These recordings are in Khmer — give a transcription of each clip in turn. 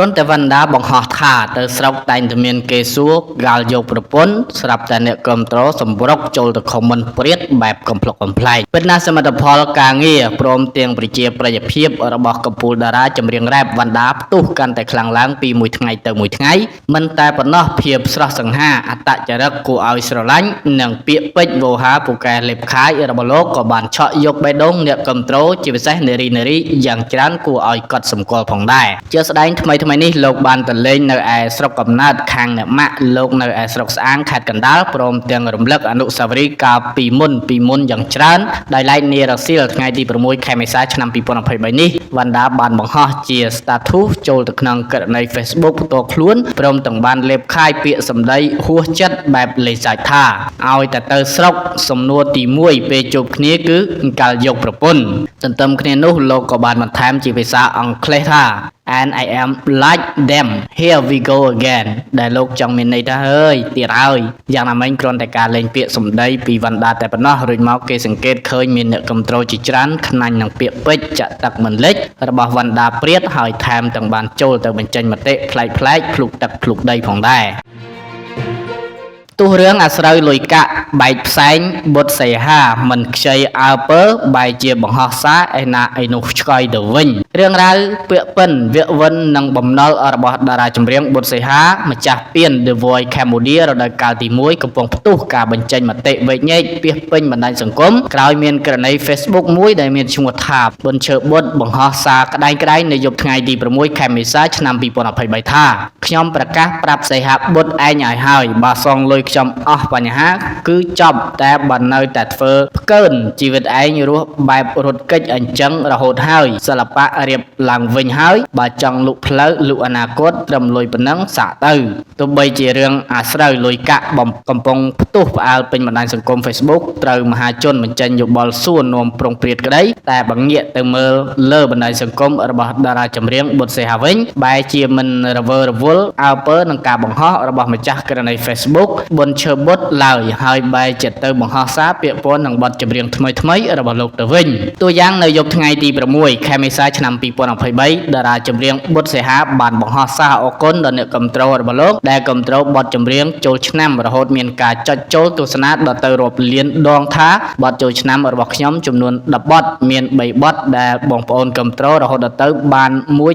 គ្រាន់តែវណ្ណដាបង្ហោះថាទៅស្រុកតែងតែមានគេសួរកាលយកប្រពន្ធស្រាប់តែអ្នកគ្រប់គ្រងសម្រុកចូលទៅខមមិនព្រាតបែបកំភ្លុកកំប្លែងពិតណាស់សមិទ្ធផលការងារព្រមទាំងប្រជាប្រិយភាពរបស់កំពូលតារាចម្រៀងរ៉េបវណ្ណដាផ្ទុះកាន់តែខ្លាំងឡើងពីមួយថ្ងៃទៅមួយថ្ងៃមិនតែប៉ុណ្ណោះភាពស្រស់សង្ហាអត្តចរិតគួរឲ្យស្រឡាញ់និងពាក្យពេចន៍វោហាពូកែលេបខាយរបស់លោកក៏បានឆក់យកបេះដូងអ្នកគ្រប់គ្រងជាពិសេសនារីយ៉ាងច្រើនគួរឲ្យកត់សម្គាល់ផងដែរជាស្ដែងថ្មីនេះលោកបានទៅលេងនៅឯស្រុកកំណើតខាងអ្នកម៉ាក់លោកនៅឯស្រុកស្អាងខេត្តកណ្ដាលព្រមទាំងរំលឹកអនុស្សាវរីយ៍កាលពីមុនយ៉ាងច្រើនដោយឡែកនារសៀលថ្ងៃទី6ខែមេសាឆ្នាំ2023នេះវណ្ណដាបានបង្ហោះជា status ចូលទៅក្នុងករណី Facebook ផ្ទាល់ខ្លួនព្រមទាំងបានលេបខាយពាក្យសម្ដីហួសចិត្តបែបលេងសើចថាឲ្យតែទៅស្រុកសំណួរទី1ពេលជួបគ្នាគឺកាលយកប្រពន្ធទន្ទឹមគ្នានោះលោកក៏បានបន្ថែមជាភាសាអង់គ្លេសថាand I am like them here we go again ដែលលោកចង់មានន័យថាហើយទៀតហើយយ៉ាងណាមិញគ្រាន់តែការលេងពាក្យសម្ដីពីវណ្ណដាតែប៉ុណ្ណោះរួចមកគេសង្កេតឃើញមានអ្នកគ្រប់គ្រងជាច្រើនខ្នាញ់នឹងពាក្យពេចន៍ចាក់ទឹកមិនលិចរបស់វណ្ណដាព្រាតហើយថែមទាំងបានចូលទៅបញ្ចេញមតិប្លែកភ្លុកទឹកភ្លុកដីផងដែរទោះរឿងអាស្រូវលុយកាក់បែកផ្សែងបុតសីហាមិនខ្ចីអើពើបែកជាបង្ហោះសារឯណាឯនោះឆ្កយទៅវិញរឿងរ៉ាវពាក្យពិនវាវិននិងបំណុលរបស់តារាចម្រៀងបុតសីហាម្ចាស់ពាន The Voice Cambodia រដូវកាលទី1កំពុងផ្ទុះការបញ្ចេញមតិវែកញែកពាសពេញបណ្ដាញសង្គមក្រោយមានករណី Facebook មួយដែលមានឈ្មោះថាប៊ុនឈើបុតបង្ហោះសារក្តែងនៅយប់ថ្ងៃទី6ខែមេសាឆ្នាំ2023ថាខ្ញុំប្រកាសប្រាប់សីហាបុតឯងឲ្យហើយបើសងលុយខ្ញុំអស់បញ្ហាគឺចប់តែបើនៅតែធ្វើផ្កើនជីវិតឯងរស់បែបរត់គេចអញ្ចឹងរហូតហើយសិល្បៈរៀបឡើងវិញហើយបើចង់លុកផ្លូវលុកអនាគតត្រឹមលុយប៉ុណ្ណឹងសាក់ទៅទោះបីជារឿងអាស្រូវលុយកាក់កំពុងផ្ទុះផ្អើលពេញបណ្ដាញសង្គម Facebook ត្រូវមហាជនបញ្ចេញយោបល់សួរនាំប្រុងព្រាតក្តីតែបើងាកទៅមើលលើបណ្ដាញសង្គមរបស់តារាចម្រៀងបុតសីហាវិញបែរជាមិនរវើរវល់អើពើនឹងការបង្ហោះរបស់ម្ចាស់ករណី Facebook ប៊ុនឈើបុតឡើយហើយបែរចិត្តទៅបង្ហោះសារពាក្យពន់នឹងបទចម្រៀងថ្មីរបស់លោកទៅវិញតួយ៉ាងនៅយប់ថ្ងៃទី6ខែមេសាឆ្នាំ2023តារាចម្រៀងបុតសីហាបានបង្ហោះសារអរគុណដល់អ្នកគ្រប់គ្រងរបស់លោកដែលគ្រប់គ្រងបទចម្រៀងចូលឆ្នាំរហូតមានការចុចចូលទស្សនាដល់ទៅរាប់លានដងថាបទចូលឆ្នាំរបស់ខ្ញុំចំនួន10បទមាន3បទដែលបងប្អូនគ្រប់គ្រងរហូតដល់ទៅបាន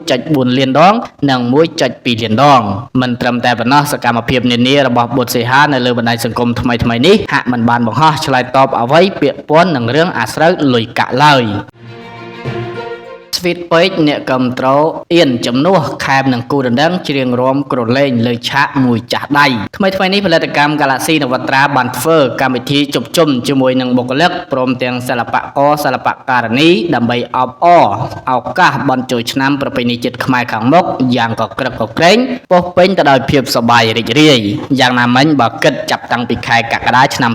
1.4 លានដងនិង 1.2 លានដងមិនត្រឹមតែប៉ុណ្ណោះសកម្មភាពនានារបស់បុតសីហានៅលើបណ្ដាញសង្គមថ្មីនេះហាក់មិនបានបង្ហោះឆ្លើយតបអ្វីពាក្យពាន់នឹងរឿងអាស្រូវលុយកាក់ឡើយស្វីតពេកអ្នកគ្រប់គ្រងអៀនចំនួនខែមនឹងគូដណ្ដឹងច្រៀងរាំក្រឡេងលើឆាកមួយចាស់ដៃថ្មីនេះផលិតកម្ម Galaxy នវត្រាបានធ្វើកម្មវិធីជប់ជុំជាមួយនឹងបុគ្គលិកព្រមទាំងសិល្បករសិល្បករនីដើម្បីអបអរឱកាសបន់ចូលឆ្នាំប្រពៃណីជាតិខ្មែរខាងមុខយ៉ាងកក្រឹកកក្រែងពោះពេញទៅដោយភាពសប្បាយរីករាយយ៉ាងណាមិញបើគិតចាប់តាំងពីខែកក្កដាឆ្នាំ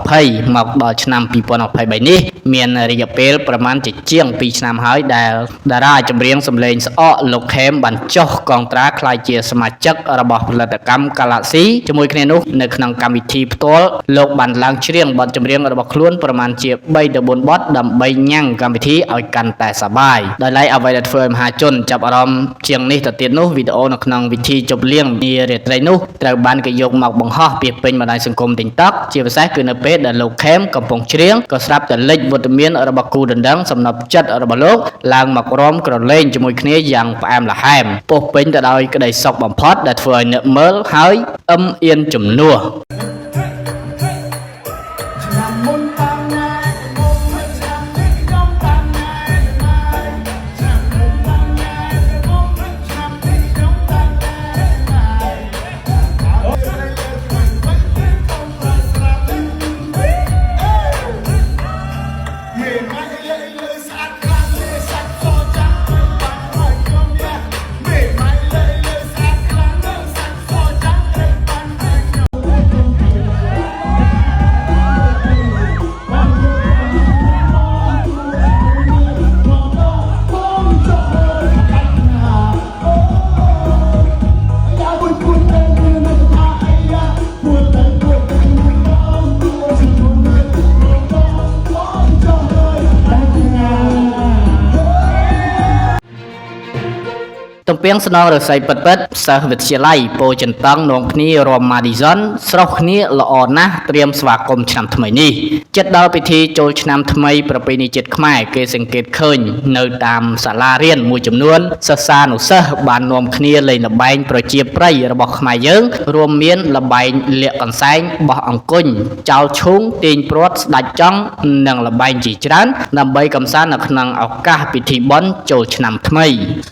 2020មកដល់ឆ្នាំ2023នេះមានរយៈពេលប្រមាណជាង2ឆ្នាំហើយដែលតារាចម្រៀងសម្លេងស្អកលោកខេមបានចុះកងត្រាក្លាយជាសមាជិករបស់ផលិតកម្ម Galaxy ជាមួយគ្នានោះនៅក្នុងកម្មវិធីផ្ទាល់លោកបានឡើងច្រៀងបទចម្រៀងរបស់ខ្លួនប្រមាណជា3ទៅ4បទដើម្បីញ៉ាំងកម្មវិធីឲ្យកាន់តែសប្បាយដោយឡែកអ្វីដែលធ្វើឲ្យមហាជនចាប់អារម្មណ៍ជាងនេះទៅទៀតនោះវីដេអូនៅក្នុងវិធីជប់លៀងនារាត្រីនោះត្រូវបានគេយកមកបង្ហោះពីពេញបណ្ដាញសង្គម TikTok ជាពិសេសគឺនៅពេលដែលលោកខេមកំពុងច្រៀងក៏ស្រាប់តែលេចវត្តមានរបស់គូដណ្ដឹងសំណប់ចិត្តរបស់លោកឡើងមករាំក្រឡេងជាមួយគ្នាយ៉ាងផ្អែមល្ហែមពោះពេញទៅដោយក្តីសុខបំផុតដែលធ្វើឲ្យអ្នកមើលហើយអៀនជំនួស ទំពាំងស្នងរស័យពិតៗសិស្សវិទ្យាល័យពោធិ៍ចិនតង់នាំគ្នារួម Madison ស្រស់គ្នាល្អណាស់ត្រៀមស្វាគមន៍ឆ្នាំថ្មីនេះចិត្តដល់ពិធីចូលឆ្នាំថ្មីប្រពៃណីជាតិខ្មែរគេសង្កេតឃើញនៅតាមសាលារៀនមួយចំនួនសិស្សានុសិស្សបាននាំគ្នាលេងល្បែងប្រជាប្រិយរបស់ខ្មែរយើងរួមមានល្បែងលាក់កន្សែងបោះអង្គញ់ចោលឈូងទាញព្រាត់ស្ដាច់ចង់និងល្បែងជាច្រើនដើម្បីកម្សាន្តនៅក្នុងឱកាសពិធីបុណ្យចូលឆ្នាំថ្មី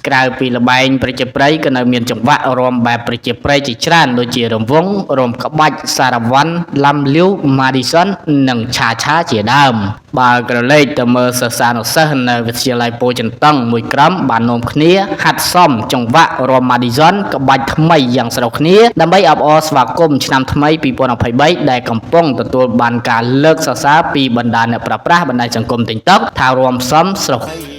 ក្រៅពីល្បែងប្រជាប្រិយក៏នៅមានចង្វាក់រាំបែបប្រជាប្រិយជាច្រើនដូចជារង្វង់រាំក្បាច់សារ៉ាវ៉ាន់ឡាំលាវ Madison និងឆាឆាជាដើមបើក្រឡេកទៅមើលសិស្សានុសិស្សនៅវិទ្យាល័យពោធិ៍ចិនតង់មួយក្រុមបាននាំគ្នាហាត់សមចង្វាក់រាំ Madison ក្បាច់ថ្មីយ៉ាងស្រស់គ្នាដើម្បីអបអរស្វាគមន៍ឆ្នាំថ្មី2023ដែលកំពុងទទួលបានការលើកសរសើរពីបណ្ដាអ្នកប្រើប្រាស់បណ្ដាញសង្គម TikTok ថារាំសមស្រស់